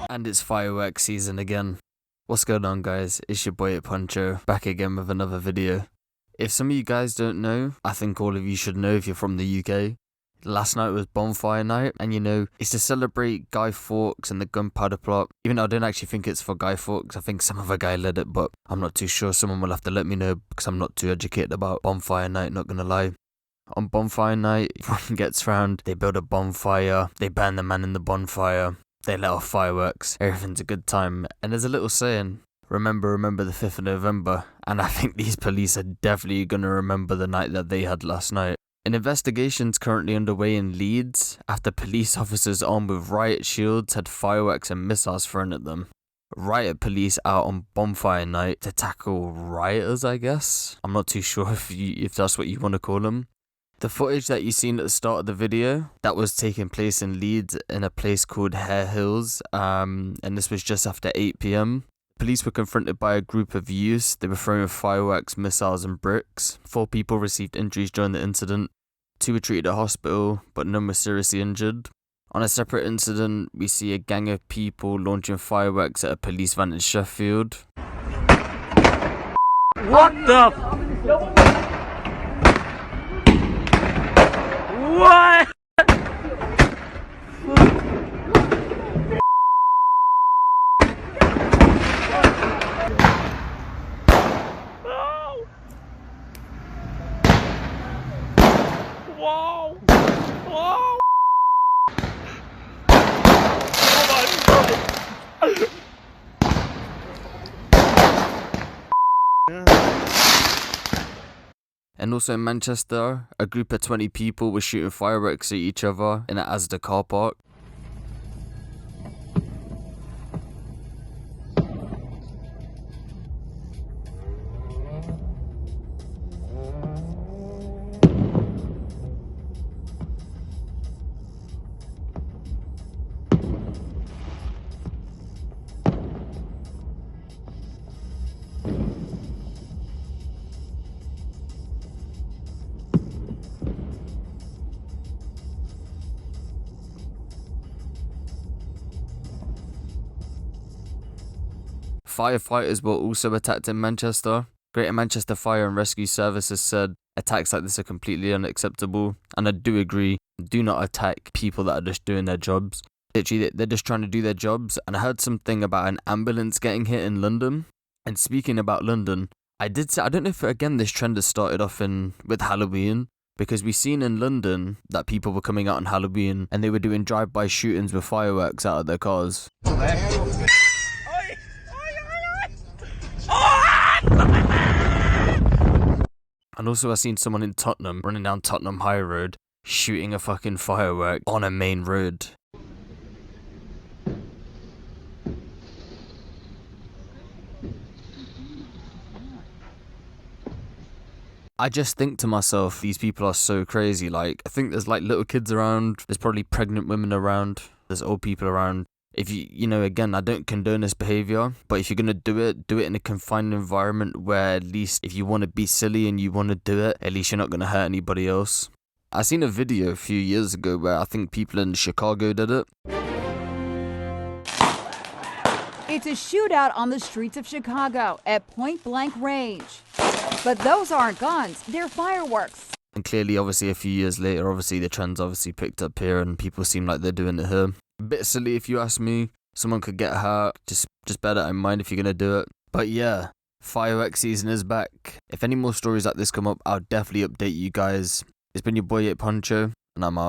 And it's fireworks season again. What's going on, guys? It's your boy Poncho, back again with another video. If some of you guys don't know, I think all of you should know if you're from the UK. Last night was Bonfire night, and you know, it's to celebrate Guy Fawkes and the gunpowder plot. Even though I don't actually think it's for Guy Fawkes, I think some other guy led it, but I'm not too sure. Someone will have to let me know because I'm not too educated about Bonfire night, not gonna lie. On Bonfire night, everyone gets round, they build a bonfire, they burn the man in the bonfire, they let off fireworks, everything's a good time. And there's a little saying, remember the 5th of November, and I think these police are definitely gonna remember the night that they had last night. An investigation's currently underway in Leeds after police officers armed with riot shields had fireworks and missiles thrown at them. Riot police out on Bonfire night to tackle rioters, I guess? I'm not too sure if that's what you want to call them. The footage that you seen at the start of the video, that was taking place in Leeds in a place called Hare Hills, and this was just after 8 PM. Police were confronted by a group of youths. They were throwing fireworks, missiles and bricks. 4 people received injuries during the incident. 2 were treated at hospital, but none were seriously injured. On a separate incident, we see a gang of people launching fireworks at a police van in Sheffield. What the? What? Whoa! Whoa! Oh my God! And also in Manchester, a group of 20 people were shooting fireworks at each other in an Asda car park. Firefighters were also attacked in Manchester. Greater Manchester Fire and Rescue Services said attacks like this are completely unacceptable, and I do agree, do not attack people that are just doing their jobs. Literally, they're just trying to do their jobs. And I heard something about an ambulance getting hit in London. And speaking about London, I don't know if again this trend has started off with Halloween, because we've seen in London that people were coming out on Halloween and they were doing drive-by shootings with fireworks out of their cars. And also I seen someone in Tottenham running down Tottenham High Road shooting a fucking firework on a main road. I just think to myself, these people are so crazy. Like, I think there's like little kids around, there's probably pregnant women around, there's old people around. If you know, again, I don't condone this behavior, but if you're gonna do it in a confined environment where at least if you want to be silly and you want to do it, at least you're not gonna hurt anybody else. I seen a video a few years ago where I think people in Chicago did it. It's a shootout on the streets of Chicago at point-blank range. But those aren't guns, they're fireworks. And clearly, obviously, a few years later, obviously, the trend's obviously picked up here and people seem like they're doing it here. A bit silly if you ask me. Someone could get hurt. Just bear that in mind if you're going to do it. But yeah, firework season is back. If any more stories like this come up, I'll definitely update you guys. It's been your boy Poncho, and I'm out.